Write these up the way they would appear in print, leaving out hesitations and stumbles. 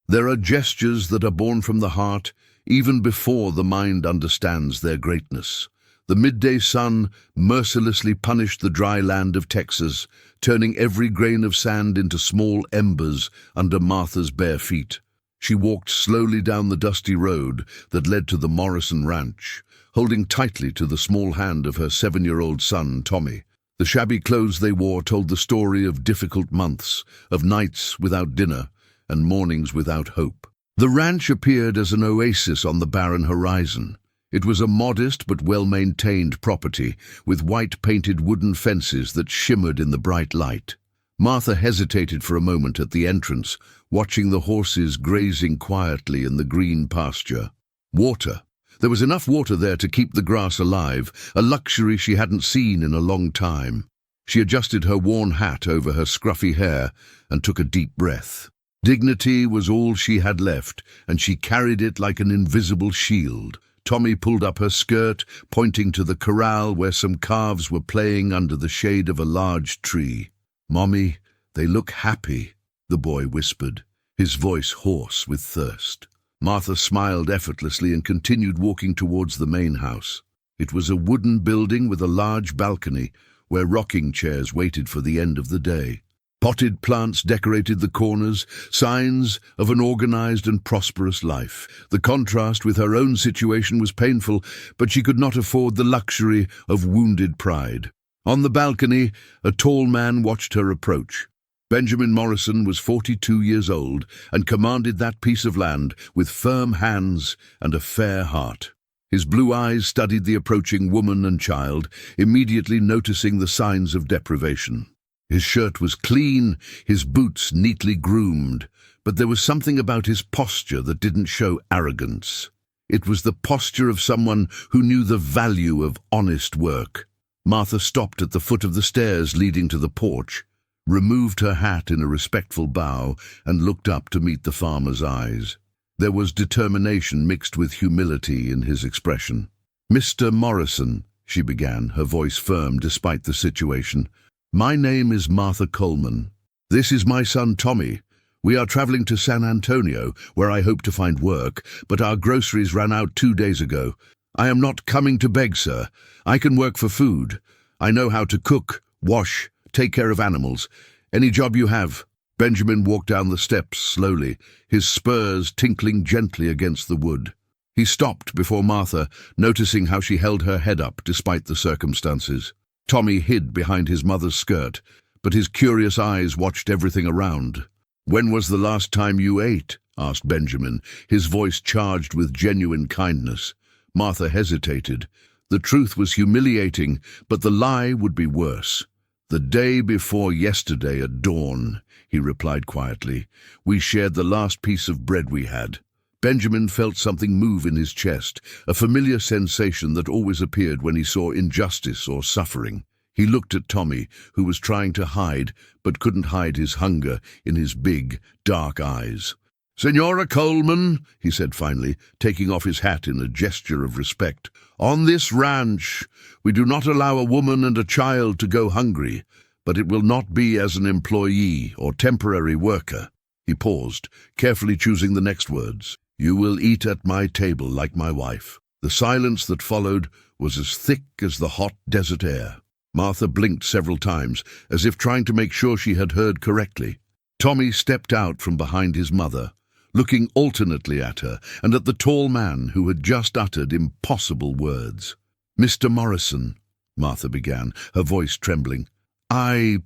There are gestures that are born from the heart even before the mind understands their greatness. The midday sun mercilessly punished the dry land of Texas, turning every grain of sand into small embers under Martha's bare feet. She walked slowly down the dusty road that led to the Morrison Ranch, holding tightly to the small hand of her 7-year-old son, Tommy. The shabby clothes they wore told the story of difficult months, of nights without dinner, and mornings without hope. The ranch appeared as an oasis on the barren horizon. It was a modest but well-maintained property, with white-painted wooden fences that shimmered in the bright light. Martha hesitated for a moment at the entrance, watching the horses grazing quietly in the green pasture. Water. There was enough water there to keep the grass alive, a luxury she hadn't seen in a long time. She adjusted her worn hat over her scruffy hair and took a deep breath. Dignity was all she had left, and she carried it like an invisible shield. Tommy pulled up her skirt, pointing to the corral where some calves were playing under the shade of a large tree. "Mommy, they look happy," the boy whispered, his voice hoarse with thirst. Martha smiled effortlessly and continued walking towards the main house. It was a wooden building with a large balcony where rocking chairs waited for the end of the day. Potted plants decorated the corners, signs of an organized and prosperous life. The contrast with her own situation was painful, but she could not afford the luxury of wounded pride. On the balcony, a tall man watched her approach. Benjamin Morrison was 42 years old and commanded that piece of land with firm hands and a fair heart. His blue eyes studied the approaching woman and child, immediately noticing the signs of deprivation. His shirt was clean, his boots neatly groomed, but there was something about his posture that didn't show arrogance. It was the posture of someone who knew the value of honest work. Martha stopped at the foot of the stairs leading to the porch, removed her hat in a respectful bow, and looked up to meet the farmer's eyes. There was determination mixed with humility in his expression. "Mr. Morrison," she began, her voice firm despite the situation, "my name is Martha Coleman. This is my son Tommy. We are traveling to San Antonio, where I hope to find work, but our groceries ran out 2 days ago. I am not coming to beg, sir. I can work for food. I know how to cook, wash, take care of animals. Any job you have." Benjamin walked down the steps slowly, his spurs tinkling gently against the wood. He stopped before Martha, noticing how she held her head up despite the circumstances. Tommy hid behind his mother's skirt, but his curious eyes watched everything around. "When was the last time you ate?" asked Benjamin, his voice charged with genuine kindness. Martha hesitated. The truth was humiliating, but the lie would be worse. "The day before yesterday at dawn," he replied quietly. "We shared the last piece of bread we had." Benjamin felt something move in his chest, a familiar sensation that always appeared when he saw injustice or suffering. He looked at Tommy, who was trying to hide, but couldn't hide his hunger in his big, dark eyes. "Senora Coleman," he said finally, taking off his hat in a gesture of respect, "on this ranch, we do not allow a woman and a child to go hungry, but it will not be as an employee or temporary worker." He paused, carefully choosing the next words. "You will eat at my table like my wife." The silence that followed was as thick as the hot desert air. Martha blinked several times, as if trying to make sure she had heard correctly. Tommy stepped out from behind his mother, looking alternately at her and at the tall man who had just uttered impossible words. "Mr. Morrison," Martha began, her voice trembling. I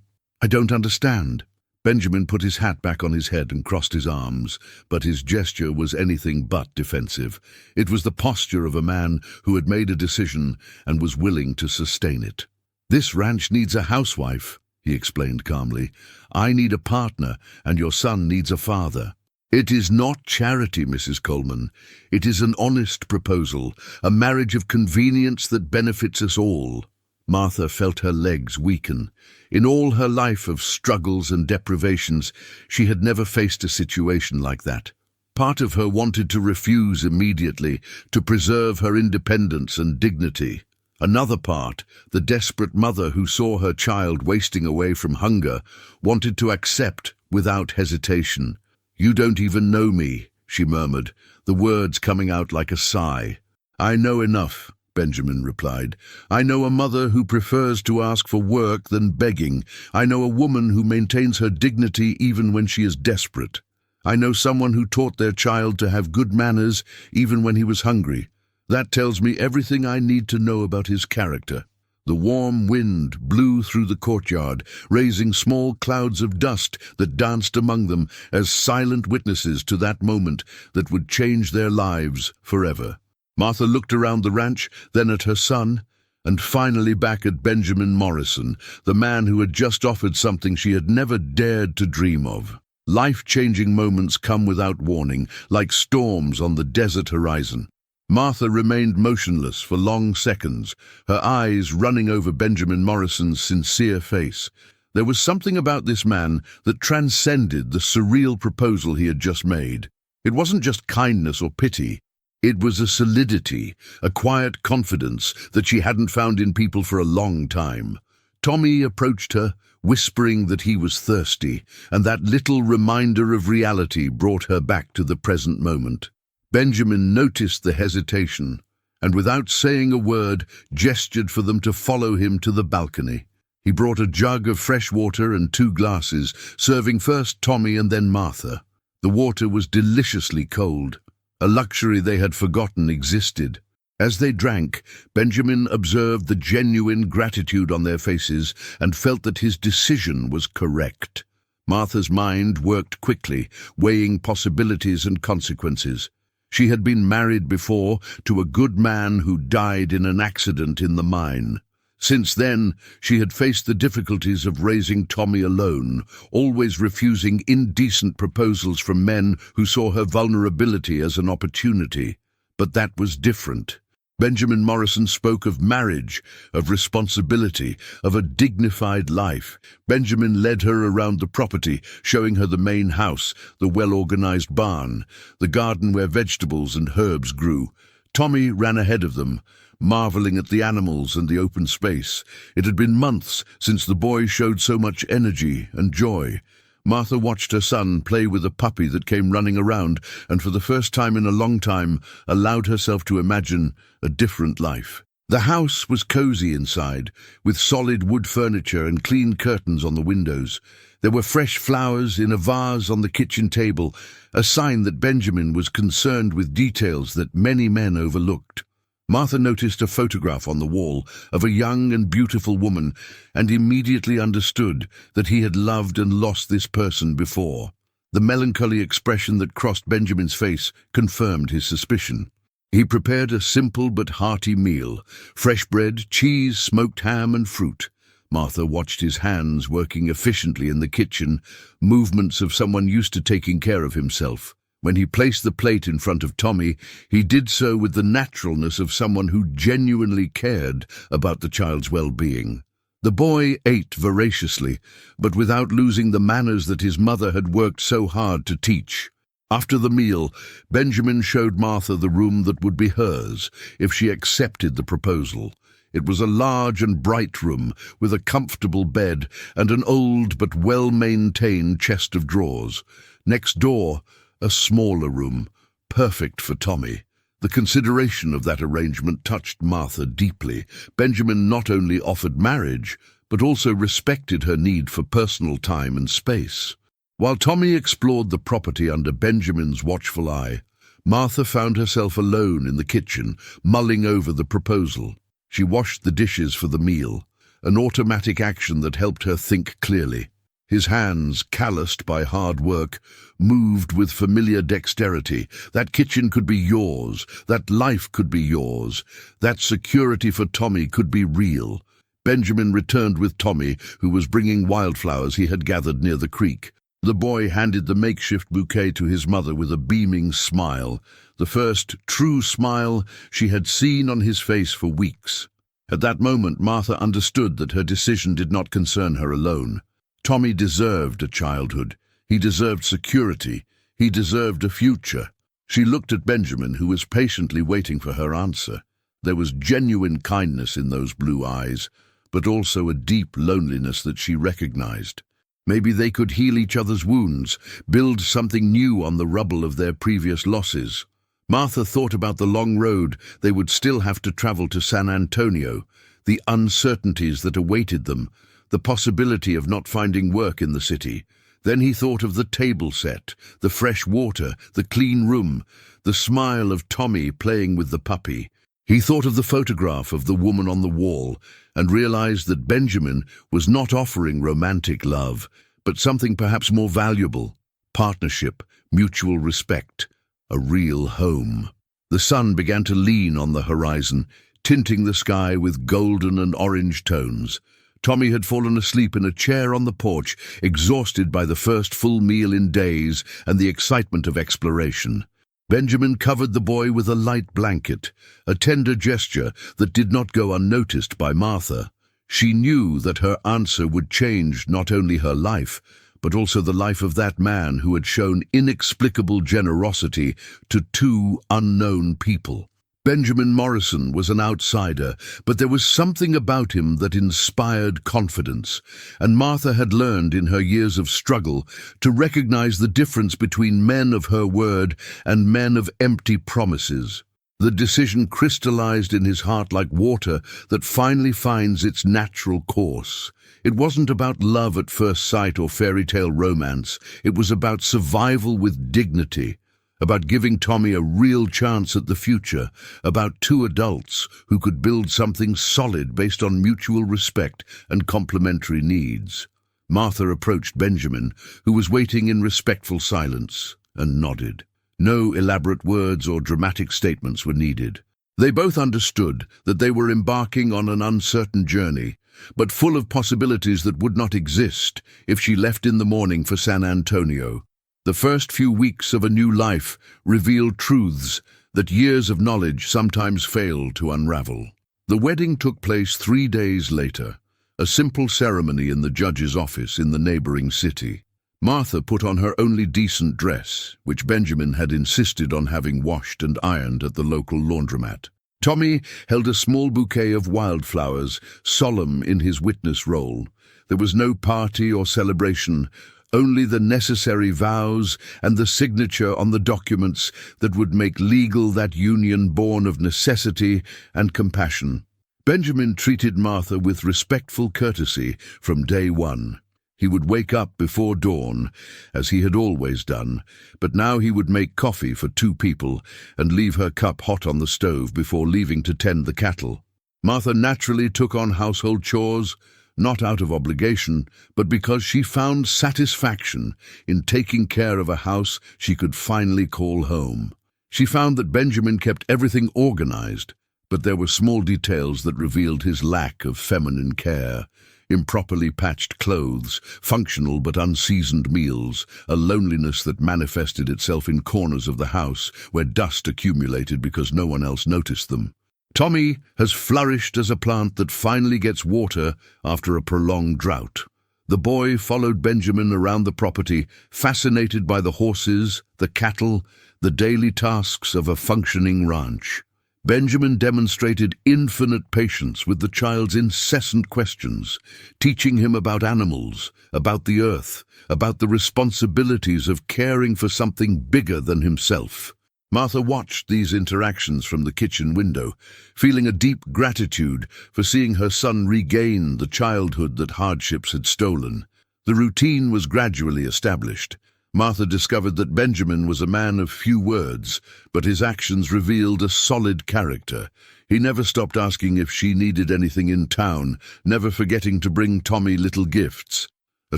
don't understand." Benjamin put his hat back on his head and crossed his arms, but his gesture was anything but defensive. It was the posture of a man who had made a decision and was willing to sustain it. "This ranch needs a housewife," he explained calmly. "I need a partner, and your son needs a father." "It is not charity, Mrs. Coleman. It is an honest proposal, a marriage of convenience that benefits us all." Martha felt her legs weaken. In all her life of struggles and deprivations, she had never faced a situation like that. Part of her wanted to refuse immediately, to preserve her independence and dignity. Another part, the desperate mother who saw her child wasting away from hunger, wanted to accept without hesitation. "You don't even know me," she murmured, the words coming out like a sigh. "I know enough," Benjamin replied. "I know a mother who prefers to ask for work than begging. I know a woman who maintains her dignity even when she is desperate. I know someone who taught their child to have good manners even when he was hungry. That tells me everything I need to know about his character." The warm wind blew through the courtyard, raising small clouds of dust that danced among them as silent witnesses to that moment that would change their lives forever. Martha looked around the ranch, then at her son, and finally back at Benjamin Morrison, the man who had just offered something she had never dared to dream of. Life-changing moments come without warning, like storms on the desert horizon. Martha remained motionless for long seconds, her eyes running over Benjamin Morrison's sincere face. There was something about this man that transcended the surreal proposal he had just made. It wasn't just kindness or pity. It was a solidity, a quiet confidence that she hadn't found in people for a long time. Tommy approached her, whispering that he was thirsty, and that little reminder of reality brought her back to the present moment. Benjamin noticed the hesitation, and without saying a word, gestured for them to follow him to the balcony. He brought a jug of fresh water and 2 glasses, serving first Tommy and then Martha. The water was deliciously cold, a luxury they had forgotten existed. As they drank, Benjamin observed the genuine gratitude on their faces and felt that his decision was correct. Martha's mind worked quickly, weighing possibilities and consequences. She had been married before to a good man who died in an accident in the mine. Since then, she had faced the difficulties of raising Tommy alone, always refusing indecent proposals from men who saw her vulnerability as an opportunity. But that was different. Benjamin Morrison spoke of marriage, of responsibility, of a dignified life. Benjamin led her around the property, showing her the main house, the well-organized barn, the garden where vegetables and herbs grew. Tommy ran ahead of them, marveling at the animals and the open space. It had been months since the boy showed so much energy and joy. Martha watched her son play with a puppy that came running around, and for the first time in a long time allowed herself to imagine a different life. The house was cozy inside, with solid wood furniture and clean curtains on the windows. There were fresh flowers in a vase on the kitchen table, a sign that Benjamin was concerned with details that many men overlooked. Martha noticed a photograph on the wall of a young and beautiful woman and immediately understood that he had loved and lost this person before. The melancholy expression that crossed Benjamin's face confirmed his suspicion. He prepared a simple but hearty meal: fresh bread, cheese, smoked ham and fruit. Martha watched his hands working efficiently in the kitchen, movements of someone used to taking care of himself. When he placed the plate in front of Tommy, he did so with the naturalness of someone who genuinely cared about the child's well-being. The boy ate voraciously, but without losing the manners that his mother had worked so hard to teach. After the meal, Benjamin showed Martha the room that would be hers if she accepted the proposal. It was a large and bright room with a comfortable bed and an old but well-maintained chest of drawers. Next door, a smaller room, perfect for Tommy. The consideration of that arrangement touched Martha deeply. Benjamin not only offered marriage, but also respected her need for personal time and space. While Tommy explored the property under Benjamin's watchful eye, Martha found herself alone in the kitchen, mulling over the proposal. She washed the dishes for the meal, an automatic action that helped her think clearly. His hands, calloused by hard work, moved with familiar dexterity. That kitchen could be yours. That life could be yours. That security for Tommy could be real. Benjamin returned with Tommy, who was bringing wildflowers he had gathered near the creek. The boy handed the makeshift bouquet to his mother with a beaming smile, the first true smile she had seen on his face for weeks. At that moment, Martha understood that her decision did not concern her alone. Tommy deserved a childhood. He deserved security. He deserved a future. She looked at Benjamin, who was patiently waiting for her answer. There was genuine kindness in those blue eyes, but also a deep loneliness that she recognized. Maybe they could heal each other's wounds, build something new on the rubble of their previous losses. Martha thought about the long road they would still have to travel to San Antonio, the uncertainties that awaited them, the possibility of not finding work in the city. Then he thought of the table set, the fresh water, the clean room, the smile of Tommy playing with the puppy. He thought of the photograph of the woman on the wall and realized that Benjamin was not offering romantic love, but something perhaps more valuable: partnership, mutual respect, a real home. The sun began to lean on the horizon, tinting the sky with golden and orange tones. Tommy had fallen asleep in a chair on the porch, exhausted by the first full meal in days and the excitement of exploration. Benjamin covered the boy with a light blanket, a tender gesture that did not go unnoticed by Martha. She knew that her answer would change not only her life, but also the life of that man who had shown inexplicable generosity to two unknown people. Benjamin Morrison was an outsider, but there was something about him that inspired confidence, and Martha had learned in her years of struggle to recognize the difference between men of her word and men of empty promises. The decision crystallized in his heart like water that finally finds its natural course. It wasn't about love at first sight or fairy tale romance. It was about survival with dignity, about giving Tommy a real chance at the future, about two adults who could build something solid based on mutual respect and complementary needs. Martha approached Benjamin, who was waiting in respectful silence, and nodded. No elaborate words or dramatic statements were needed. They both understood that they were embarking on an uncertain journey, but full of possibilities that would not exist if she left in the morning for San Antonio. The first few weeks of a new life revealed truths that years of knowledge sometimes fail to unravel. The wedding took place 3 days later, a simple ceremony in the judge's office in the neighboring city. Martha put on her only decent dress, which Benjamin had insisted on having washed and ironed at the local laundromat. Tommy held a small bouquet of wildflowers, solemn in his witness role. There was no party or celebration, only the necessary vows and the signature on the documents that would make legal that union born of necessity and compassion. Benjamin treated Martha with respectful courtesy from day one. He would wake up before dawn, as he had always done, but now he would make coffee for 2 people and leave her cup hot on the stove before leaving to tend the cattle. Martha naturally took on household chores, not out of obligation, but because she found satisfaction in taking care of a house she could finally call home. She found that Benjamin kept everything organized, but there were small details that revealed his lack of feminine care. Improperly patched clothes, functional but unseasoned meals, a loneliness that manifested itself in corners of the house where dust accumulated because no one else noticed them. Tommy has flourished as a plant that finally gets water after a prolonged drought. The boy followed Benjamin around the property, fascinated by the horses, the cattle, the daily tasks of a functioning ranch. Benjamin demonstrated infinite patience with the child's incessant questions, teaching him about animals, about the earth, about the responsibilities of caring for something bigger than himself. Martha watched these interactions from the kitchen window, feeling a deep gratitude for seeing her son regain the childhood that hardships had stolen. The routine was gradually established. Martha discovered that Benjamin was a man of few words, but his actions revealed a solid character. He never stopped asking if she needed anything in town, never forgetting to bring Tommy little gifts: a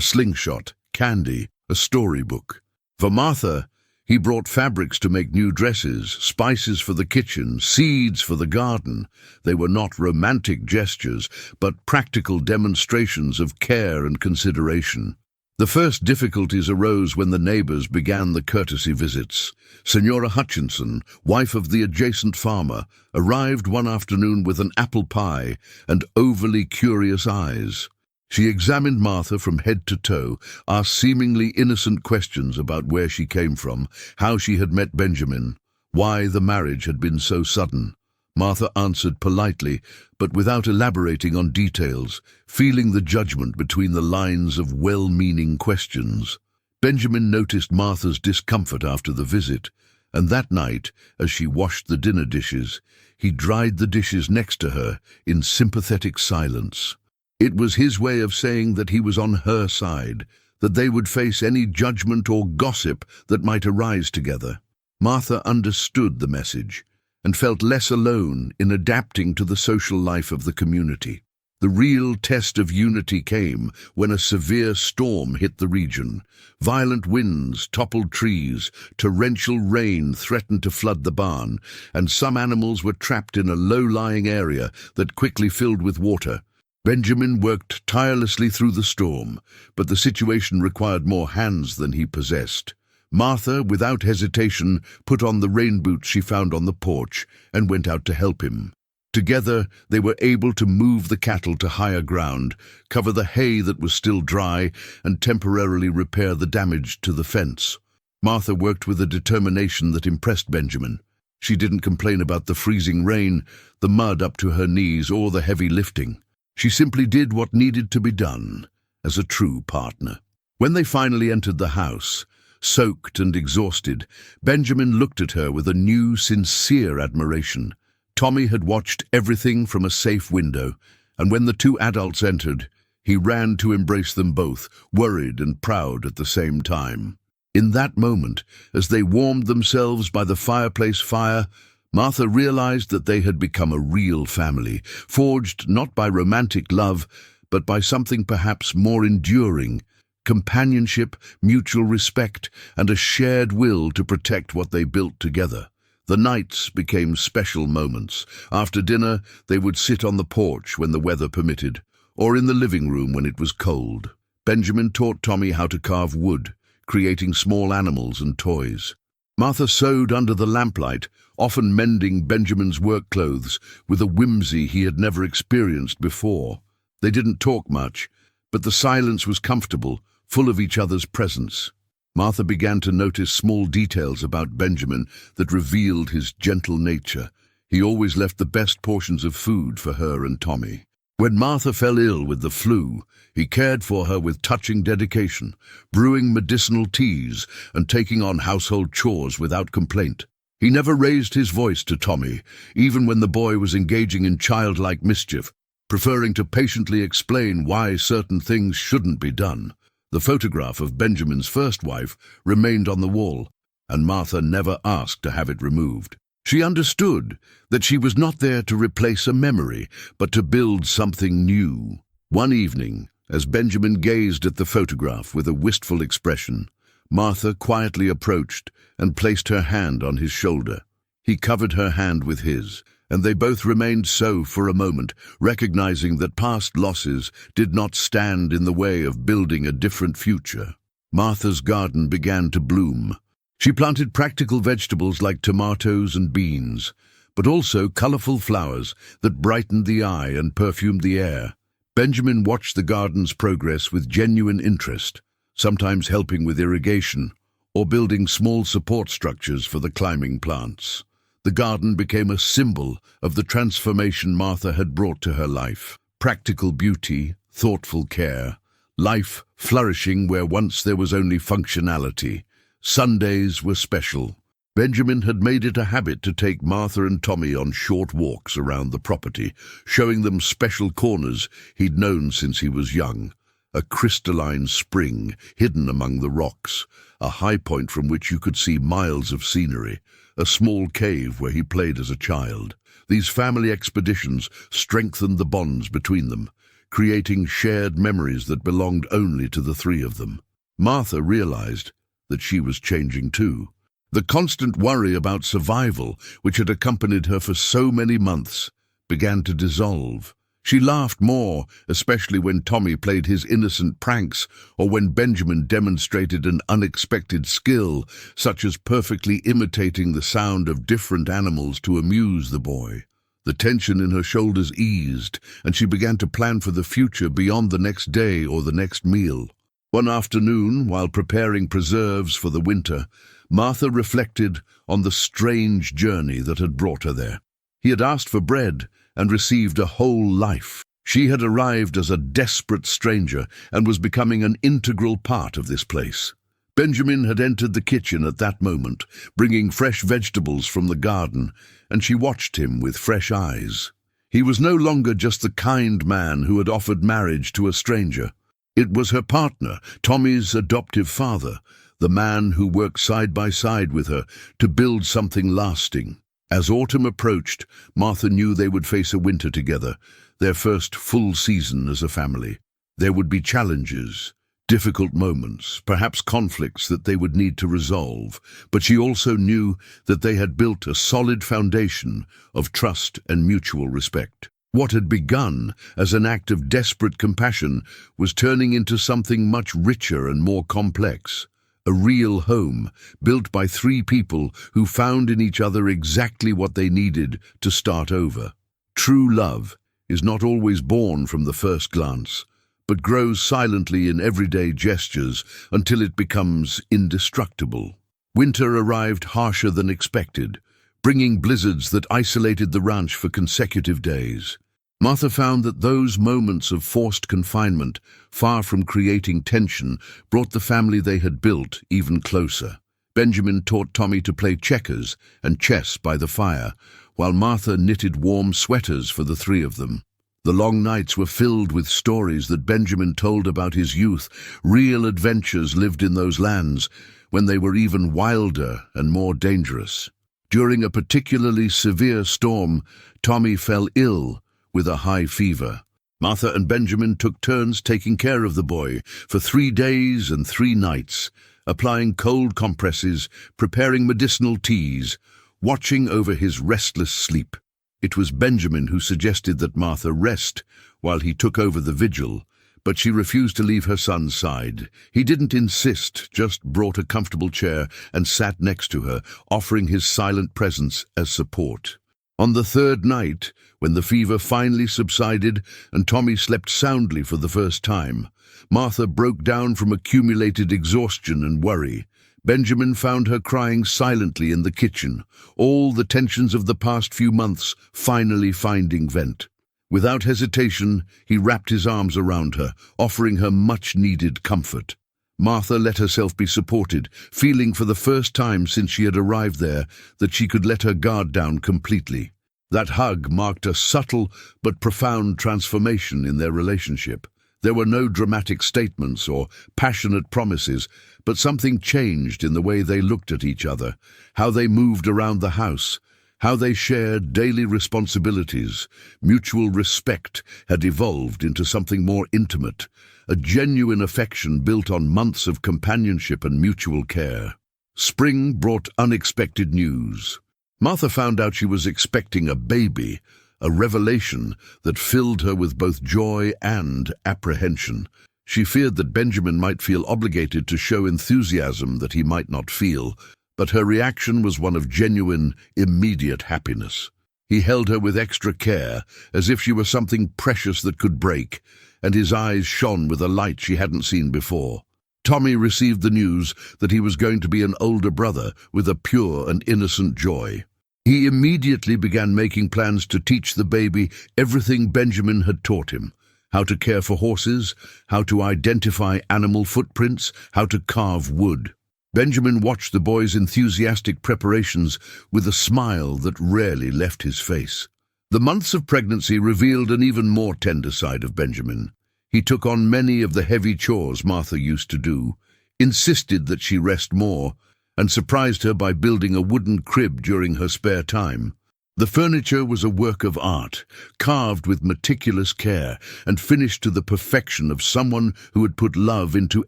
slingshot, candy, a storybook. For Martha, he brought fabrics to make new dresses, spices for the kitchen, seeds for the garden. They were not romantic gestures, but practical demonstrations of care and consideration. The first difficulties arose when the neighbors began the courtesy visits. Senora Hutchinson, wife of the adjacent farmer, arrived one afternoon with an apple pie and overly curious eyes. She examined Martha from head to toe, asked seemingly innocent questions about where she came from, how she had met Benjamin, why the marriage had been so sudden. Martha answered politely, but without elaborating on details, feeling the judgment between the lines of well-meaning questions. Benjamin noticed Martha's discomfort after the visit, and that night, as she washed the dinner dishes, he dried the dishes next to her in sympathetic silence. It was his way of saying that he was on her side, that they would face any judgment or gossip that might arise together. Martha understood the message and felt less alone in adapting to the social life of the community. The real test of unity came when a severe storm hit the region. Violent winds toppled trees, torrential rain threatened to flood the barn, and some animals were trapped in a low-lying area that quickly filled with water. Benjamin worked tirelessly through the storm, but the situation required more hands than he possessed. Martha, without hesitation, put on the rain boots she found on the porch and went out to help him. Together, they were able to move the cattle to higher ground, cover the hay that was still dry, and temporarily repair the damage to the fence. Martha worked with a determination that impressed Benjamin. She didn't complain about the freezing rain, the mud up to her knees, or the heavy lifting. She simply did what needed to be done, as a true partner. When they finally entered the house, soaked and exhausted, Benjamin looked at her with a new, sincere admiration. Tommy had watched everything from a safe window, and when the two adults entered, he ran to embrace them both, worried and proud at the same time. In that moment, as they warmed themselves by the fireplace fire, Martha realized that they had become a real family, forged not by romantic love, but by something perhaps more enduring: companionship, mutual respect, and a shared will to protect what they built together. The nights became special moments. After dinner, they would sit on the porch when the weather permitted, or in the living room when it was cold. Benjamin taught Tommy how to carve wood, creating small animals and toys. Martha sewed under the lamplight, often mending Benjamin's work clothes with a whimsy he had never experienced before. They didn't talk much, but the silence was comfortable, full of each other's presence. Martha began to notice small details about Benjamin that revealed his gentle nature. He always left the best portions of food for her and Tommy. When Martha fell ill with the flu, he cared for her with touching dedication, brewing medicinal teas and taking on household chores without complaint. He never raised his voice to Tommy, even when the boy was engaging in childlike mischief, preferring to patiently explain why certain things shouldn't be done. The photograph of Benjamin's first wife remained on the wall, and Martha never asked to have it removed. She understood that she was not there to replace a memory, but to build something new. One evening, as Benjamin gazed at the photograph with a wistful expression, Martha quietly approached and placed her hand on his shoulder. He covered her hand with his, and they both remained so for a moment, recognizing that past losses did not stand in the way of building a different future. Martha's garden began to bloom. She planted practical vegetables like tomatoes and beans, but also colorful flowers that brightened the eye and perfumed the air. Benjamin watched the garden's progress with genuine interest, sometimes helping with irrigation or building small support structures for the climbing plants. The garden became a symbol of the transformation Martha had brought to her life. Practical beauty, thoughtful care, life flourishing where once there was only functionality. Sundays were special. Benjamin had made it a habit to take Martha and Tommy on short walks around the property, showing them special corners he'd known since he was young. A crystalline spring hidden among the rocks, a high point from which you could see miles of scenery, a small cave where he played as a child. These family expeditions strengthened the bonds between them, creating shared memories that belonged only to the three of them. Martha realized that she was changing too. The constant worry about survival, which had accompanied her for so many months, began to dissolve. She laughed more, especially when Tommy played his innocent pranks or when Benjamin demonstrated an unexpected skill, such as perfectly imitating the sound of different animals to amuse the boy. The tension in her shoulders eased, and she began to plan for the future beyond the next day or the next meal. One afternoon, while preparing preserves for the winter, Martha reflected on the strange journey that had brought her there. He had asked for bread and received a whole life. She had arrived as a desperate stranger and was becoming an integral part of this place. Benjamin had entered the kitchen at that moment, bringing fresh vegetables from the garden, and she watched him with fresh eyes. He was no longer just the kind man who had offered marriage to a stranger. It was her partner, Tommy's adoptive father, the man who worked side by side with her to build something lasting. As autumn approached, Martha knew they would face a winter together, their first full season as a family. There would be challenges, difficult moments, perhaps conflicts that they would need to resolve, but she also knew that they had built a solid foundation of trust and mutual respect. What had begun as an act of desperate compassion was turning into something much richer and more complex. A real home, built by three people who found in each other exactly what they needed to start over. True love is not always born from the first glance, but grows silently in everyday gestures until it becomes indestructible. Winter arrived harsher than expected, bringing blizzards that isolated the ranch for consecutive days. Martha found that those moments of forced confinement, far from creating tension, brought the family they had built even closer. Benjamin taught Tommy to play checkers and chess by the fire, while Martha knitted warm sweaters for the three of them. The long nights were filled with stories that Benjamin told about his youth, real adventures lived in those lands, when they were even wilder and more dangerous. During a particularly severe storm, Tommy fell ill with a high fever. Martha and Benjamin took turns taking care of the boy for 3 days and 3 nights, applying cold compresses, preparing medicinal teas, watching over his restless sleep. It was Benjamin who suggested that Martha rest while he took over the vigil, but she refused to leave her son's side. He didn't insist, just brought a comfortable chair and sat next to her, offering his silent presence as support. On the 3rd night, when the fever finally subsided and Tommy slept soundly for the first time, Martha broke down from accumulated exhaustion and worry. Benjamin found her crying silently in the kitchen, all the tensions of the past few months finally finding vent. Without hesitation, he wrapped his arms around her, offering her much-needed comfort. Martha let herself be supported, feeling for the first time since she had arrived there that she could let her guard down completely. That hug marked a subtle but profound transformation in their relationship. There were no dramatic statements or passionate promises, but something changed in the way they looked at each other, how they moved around the house, how they shared daily responsibilities. Mutual respect had evolved into something more intimate, a genuine affection built on months of companionship and mutual care. Spring brought unexpected news. Martha found out she was expecting a baby, a revelation that filled her with both joy and apprehension. She feared that Benjamin might feel obligated to show enthusiasm that he might not feel, but her reaction was one of genuine, immediate happiness. He held her with extra care, as if she were something precious that could break, and his eyes shone with a light she hadn't seen before. Tommy received the news that he was going to be an older brother with a pure and innocent joy. He immediately began making plans to teach the baby everything Benjamin had taught him: how to care for horses, how to identify animal footprints, how to carve wood. Benjamin watched the boy's enthusiastic preparations with a smile that rarely left his face. The months of pregnancy revealed an even more tender side of Benjamin. He took on many of the heavy chores Martha used to do, insisted that she rest more, and surprised her by building a wooden crib during her spare time. The furniture was a work of art, carved with meticulous care and finished to the perfection of someone who had put love into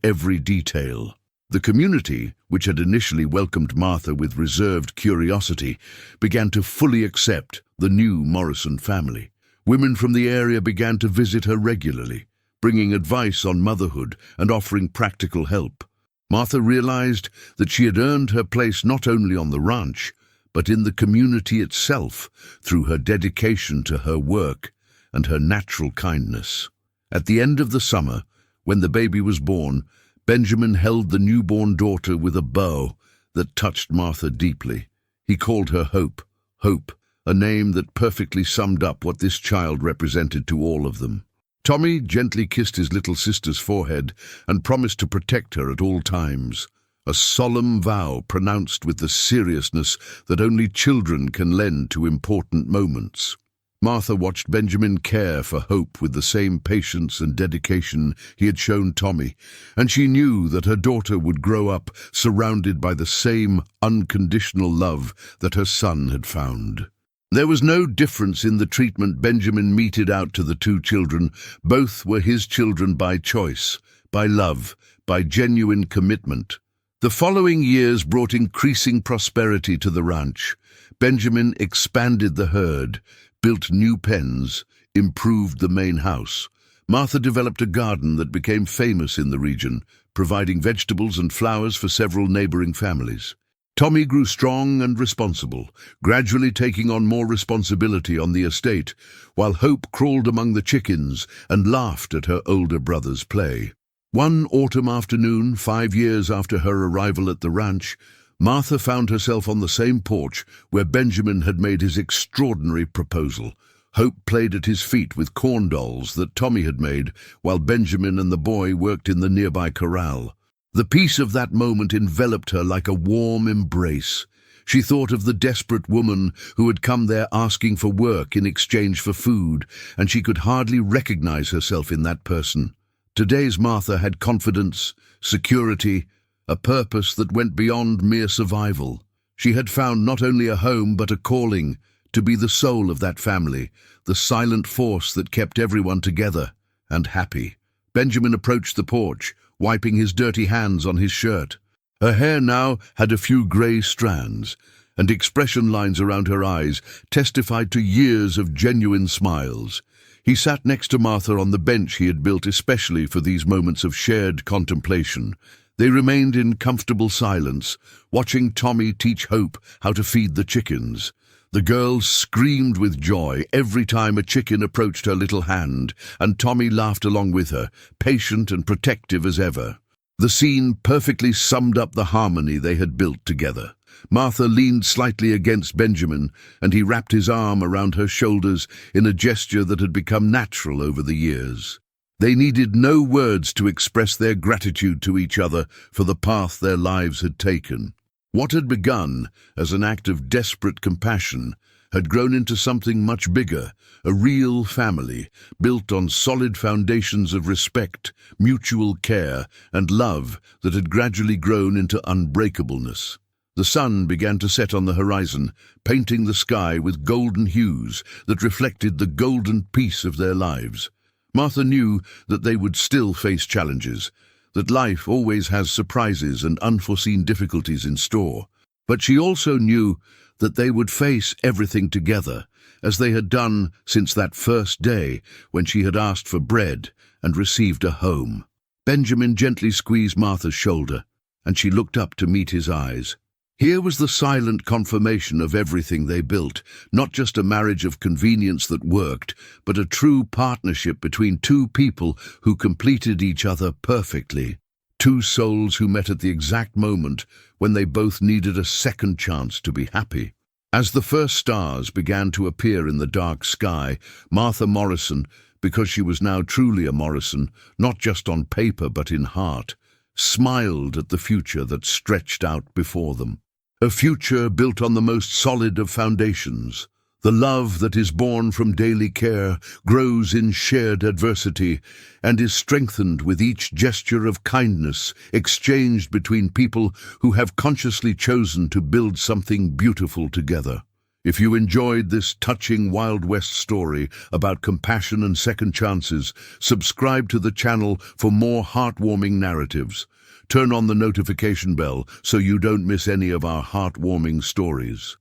every detail. The community, which had initially welcomed Martha with reserved curiosity, began to fully accept the new Morrison family. Women from the area began to visit her regularly, bringing advice on motherhood and offering practical help. Martha realized that she had earned her place not only on the ranch, but in the community itself through her dedication to her work and her natural kindness. At the end of the summer, when the baby was born, Benjamin held the newborn daughter with a bow that touched Martha deeply. He called her Hope, Hope, a name that perfectly summed up what this child represented to all of them. Tommy gently kissed his little sister's forehead and promised to protect her at all times, a solemn vow pronounced with the seriousness that only children can lend to important moments. Martha watched Benjamin care for Hope with the same patience and dedication he had shown Tommy, and she knew that her daughter would grow up surrounded by the same unconditional love that her son had found. There was no difference in the treatment Benjamin meted out to the two children. Both were his children by choice, by love, by genuine commitment. The following years brought increasing prosperity to the ranch. Benjamin expanded the herd, built new pens, improved the main house. Martha developed a garden that became famous in the region, providing vegetables and flowers for several neighboring families. Tommy grew strong and responsible, gradually taking on more responsibility on the estate, while Hope crawled among the chickens and laughed at her older brother's play. One autumn afternoon, 5 years after her arrival at the ranch, Martha found herself on the same porch where Benjamin had made his extraordinary proposal. Hope played at his feet with corn dolls that Tommy had made, while Benjamin and the boy worked in the nearby corral. The peace of that moment enveloped her like a warm embrace. She thought of the desperate woman who had come there asking for work in exchange for food, and she could hardly recognize herself in that person. Today's Martha had confidence, security, a purpose that went beyond mere survival. She had found not only a home but a calling, to be the soul of that family, the silent force that kept everyone together and happy. Benjamin approached the porch, wiping his dirty hands on his shirt. Her hair now had a few grey strands, and expression lines around her eyes testified to years of genuine smiles. He sat next to Martha on the bench he had built especially for these moments of shared contemplation. They remained in comfortable silence, watching Tommy teach Hope how to feed the chickens. The girl screamed with joy every time a chicken approached her little hand, and Tommy laughed along with her, patient and protective as ever. The scene perfectly summed up the harmony they had built together. Martha leaned slightly against Benjamin, and he wrapped his arm around her shoulders in a gesture that had become natural over the years. They needed no words to express their gratitude to each other for the path their lives had taken. What had begun as an act of desperate compassion had grown into something much bigger, a real family, built on solid foundations of respect, mutual care, and love that had gradually grown into unbreakableness. The sun began to set on the horizon, painting the sky with golden hues that reflected the golden peace of their lives. Martha knew that they would still face challenges, that life always has surprises and unforeseen difficulties in store. But she also knew that they would face everything together, as they had done since that first day when she had asked for bread and received a home. Benjamin gently squeezed Martha's shoulder, and she looked up to meet his eyes. Here was the silent confirmation of everything they built, not just a marriage of convenience that worked, but a true partnership between two people who completed each other perfectly. Two souls who met at the exact moment when they both needed a second chance to be happy. As the first stars began to appear in the dark sky, Martha Morrison, because she was now truly a Morrison, not just on paper but in heart, smiled at the future that stretched out before them. A future built on the most solid of foundations. The love that is born from daily care grows in shared adversity and is strengthened with each gesture of kindness exchanged between people who have consciously chosen to build something beautiful together. If you enjoyed this touching Wild West story about compassion and second chances, subscribe to the channel for more heartwarming narratives. Turn on the notification bell so you don't miss any of our heartwarming stories.